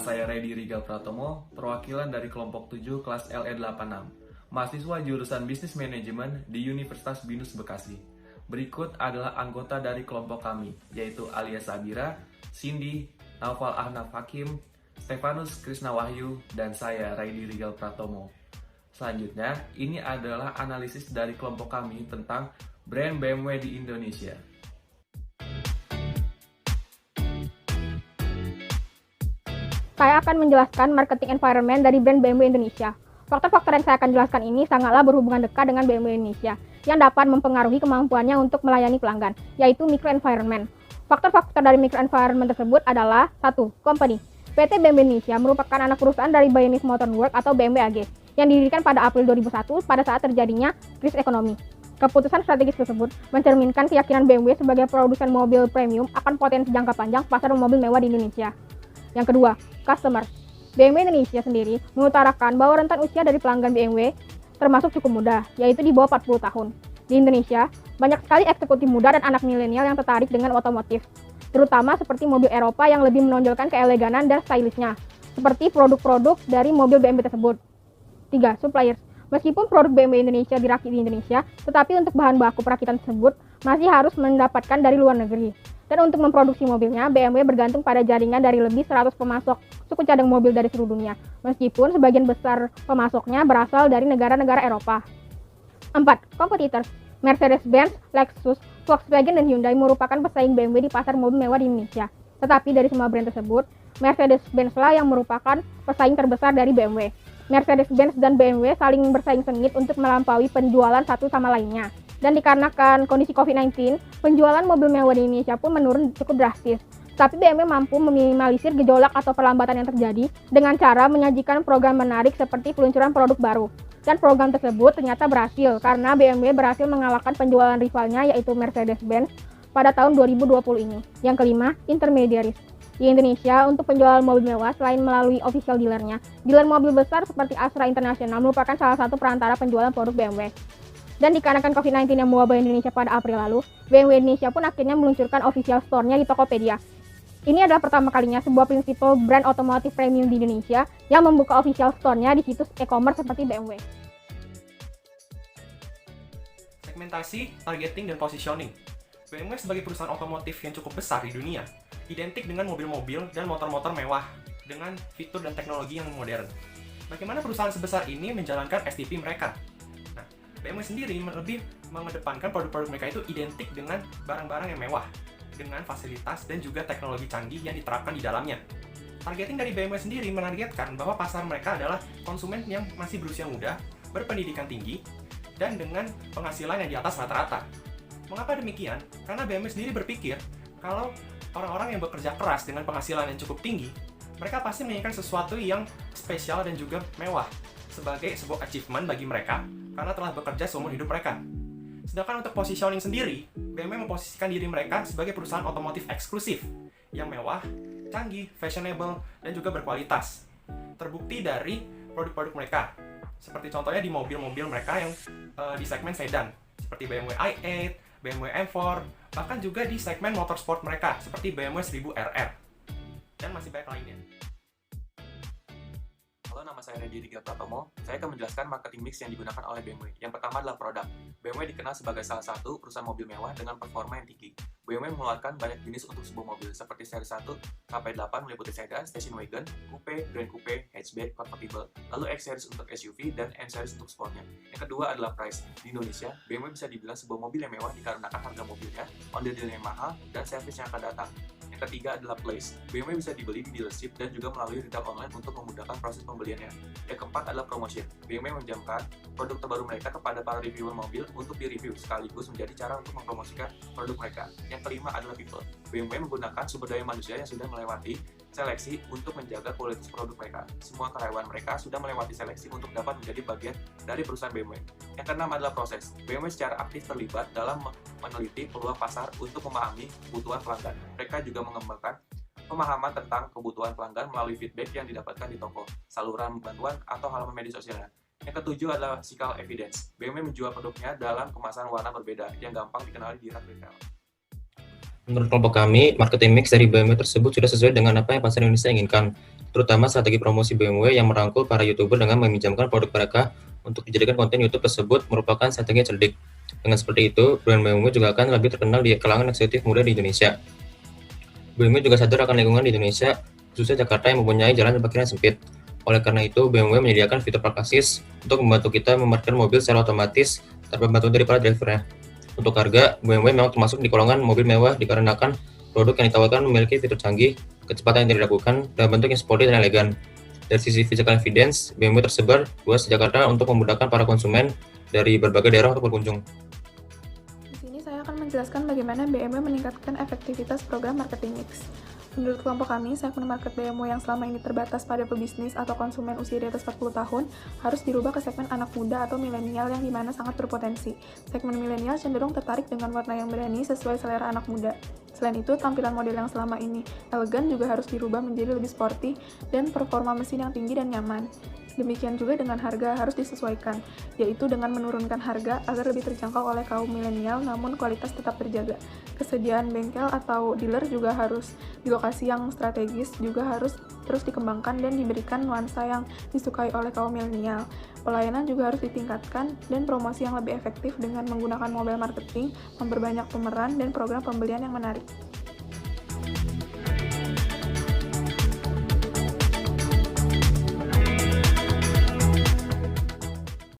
saya Reddy Rigal Pratomo, perwakilan dari kelompok 7 kelas LE86, mahasiswa jurusan Bisnis Manajemen di Universitas BINUS Bekasi. Berikut adalah anggota dari kelompok kami, yaitu Alia Sabira, Cindy, Naufal Ahnaf Hakim, Stefanus Krisna Wahyu, dan saya Reddy Rigal Pratomo. Selanjutnya, ini adalah analisis dari kelompok kami tentang brand BMW di Indonesia. Saya akan menjelaskan marketing environment dari brand BMW Indonesia. Faktor-faktor yang saya akan jelaskan ini sangatlah berhubungan dekat dengan BMW Indonesia yang dapat mempengaruhi kemampuannya untuk melayani pelanggan, yaitu microenvironment. Faktor-faktor dari microenvironment tersebut adalah 1. Company. PT BMW Indonesia merupakan anak perusahaan dari Bayanis Motor Works atau BMW AG yang didirikan pada April 2001 pada saat terjadinya krisis ekonomi. Keputusan strategis tersebut mencerminkan keyakinan BMW sebagai produsen mobil premium akan potensi jangka panjang pasar mobil mewah di Indonesia. Yang kedua, customer. BMW Indonesia sendiri mengutarakan bahwa rentan usia dari pelanggan BMW termasuk cukup muda, yaitu di bawah 40 tahun. Di Indonesia, banyak sekali eksekutif muda dan anak milenial yang tertarik dengan otomotif, terutama seperti mobil Eropa yang lebih menonjolkan keeleganan dan stylishnya, seperti produk-produk dari mobil BMW tersebut. 3. Suppliers. Meskipun produk BMW Indonesia dirakit di Indonesia, tetapi untuk bahan baku perakitan tersebut masih harus mendapatkan dari luar negeri. Dan untuk memproduksi mobilnya, BMW bergantung pada jaringan dari lebih 100 pemasok suku cadang mobil dari seluruh dunia, meskipun sebagian besar pemasoknya berasal dari negara-negara Eropa. 4. Competitors. Mercedes-Benz, Lexus, Volkswagen, dan Hyundai merupakan pesaing BMW di pasar mobil mewah di Indonesia. Tetapi dari semua brand tersebut, Mercedes-Benz lah yang merupakan pesaing terbesar dari BMW. Mercedes-Benz dan BMW saling bersaing sengit untuk melampaui penjualan satu sama lainnya. Dan dikarenakan kondisi COVID-19, penjualan mobil mewah di Indonesia pun menurun cukup drastis. Tapi BMW mampu meminimalisir gejolak atau perlambatan yang terjadi dengan cara menyajikan program menarik seperti peluncuran produk baru. Dan program tersebut ternyata berhasil karena BMW berhasil mengalahkan penjualan rivalnya yaitu Mercedes-Benz pada tahun 2020 ini. Yang kelima, intermediaries. Di Indonesia, untuk penjualan mobil mewah selain melalui official dealernya, dealer mobil besar seperti Astra International merupakan salah satu perantara penjualan produk BMW. Dan dikarenakan COVID-19 yang mewabah Indonesia pada April lalu, BMW Indonesia pun akhirnya meluncurkan official store-nya di Tokopedia. Ini adalah pertama kalinya sebuah prinsipal brand otomotif premium di Indonesia yang membuka official store-nya di situs e-commerce seperti BMW. Segmentasi, targeting, dan positioning. BMW sebagai perusahaan otomotif yang cukup besar di dunia, identik dengan mobil-mobil dan motor-motor mewah dengan fitur dan teknologi yang modern. Bagaimana perusahaan sebesar ini menjalankan STP mereka? Nah, BMW sendiri lebih mengedepankan produk-produk mereka itu identik dengan barang-barang yang mewah, dengan fasilitas dan juga teknologi canggih yang diterapkan di dalamnya. Targeting dari BMW sendiri menargetkan bahwa pasar mereka adalah konsumen yang masih berusia muda, berpendidikan tinggi, dan dengan penghasilan yang di atas rata-rata. Mengapa demikian? Karena BMW sendiri berpikir kalau orang-orang yang bekerja keras dengan penghasilan yang cukup tinggi, mereka pasti menginginkan sesuatu yang spesial dan juga mewah sebagai sebuah achievement bagi mereka karena telah bekerja seumur hidup mereka. Sedangkan untuk positioning sendiri, BMW memposisikan diri mereka sebagai perusahaan otomotif eksklusif yang mewah, canggih, fashionable, dan juga berkualitas. Terbukti dari produk-produk mereka, seperti contohnya di mobil-mobil mereka yang di segmen sedan, seperti BMW i8, BMW M4, bahkan juga di segmen motorsport mereka, seperti BMW 1000 RR, dan masih banyak lainnya. Halo, nama saya Reddy Rigal Pratomo. Saya akan menjelaskan marketing mix yang digunakan oleh BMW. Yang pertama adalah produk. BMW dikenal sebagai salah satu perusahaan mobil mewah dengan performa yang tinggi. BMW mengeluarkan banyak jenis untuk sebuah mobil, seperti seri 1 sampai 8 meliputi sedan, station wagon, coupe, grand coupe, hatchback, convertible, lalu X series untuk SUV, dan M series untuk sportnya. Yang kedua adalah price. Di Indonesia, BMW bisa dibilang sebuah mobil yang mewah dikarenakan harga mobilnya, on the deal yang mahal, dan servis yang akan datang. Yang ketiga adalah place. BMW bisa dibeli di dealership dan juga melalui retail online untuk memudahkan proses pembeliannya. Yang keempat adalah promotion. BMW menjamkan produk terbaru mereka kepada para reviewer mobil untuk direview, sekaligus menjadi cara untuk mempromosikan produk mereka. Yang kelima adalah people. BMW menggunakan sumber daya manusia yang sudah melewati seleksi untuk menjaga kualitas produk mereka. Semua karyawan mereka sudah melewati seleksi untuk dapat menjadi bagian dari perusahaan BMW. Yang keenam adalah proses. BMW secara aktif terlibat dalam meneliti peluang pasar untuk memahami kebutuhan pelanggan. Mereka juga mengembangkan pemahaman tentang kebutuhan pelanggan melalui feedback yang didapatkan di toko, saluran bantuan, atau halaman media sosialnya. Yang ketujuh adalah physical evidence. BMW menjual produknya dalam kemasan warna berbeda yang gampang dikenali di rak retail. Menurut kelompok kami, marketing mix dari BMW tersebut sudah sesuai dengan apa yang pasar Indonesia inginkan. terutama strategi promosi BMW yang merangkul para YouTuber dengan meminjamkan produk mereka untuk dijadikan konten YouTube tersebut merupakan strategi yang cerdik. Dengan seperti itu, brand BMW juga akan lebih terkenal di kalangan eksekutif muda di Indonesia. BMW juga sadar akan lingkungan di Indonesia, khususnya Jakarta yang mempunyai jalan dan parkiran sempit. Oleh karena itu, BMW menyediakan fitur park assist untuk membantu kita memarkirkan mobil secara otomatis tanpa bantuan dari para drivernya. Untuk harga, BMW memang termasuk di golongan mobil mewah dikarenakan produk yang ditawarkan memiliki fitur canggih, kecepatan yang tidak diragukan, dan bentuk yang sporty dan elegan. Dari sisi physical evidence, BMW tersebar luas di Jakarta untuk memudahkan para konsumen dari berbagai daerah untuk berkunjung. Di sini saya akan menjelaskan bagaimana BMW meningkatkan efektivitas program marketing mix. Menurut kelompok kami, segmen market BMW yang selama ini terbatas pada pebisnis atau konsumen usia di atas 40 tahun harus dirubah ke segmen anak muda atau milenial yang dimana sangat berpotensi. Segmen milenial cenderung tertarik dengan warna yang berani sesuai selera anak muda. Selain itu, tampilan model yang selama ini elegan juga harus dirubah menjadi lebih sporty dan performa mesin yang tinggi dan nyaman. Demikian juga dengan harga harus disesuaikan, yaitu dengan menurunkan harga agar lebih terjangkau oleh kaum milenial namun kualitas tetap terjaga. Kesediaan bengkel atau dealer juga harus di lokasi yang strategis juga harus terus dikembangkan dan diberikan nuansa yang disukai oleh kaum milenial. Pelayanan juga harus ditingkatkan dan promosi yang lebih efektif dengan menggunakan mobile marketing, memperbanyak pemeran, dan program pembelian yang menarik.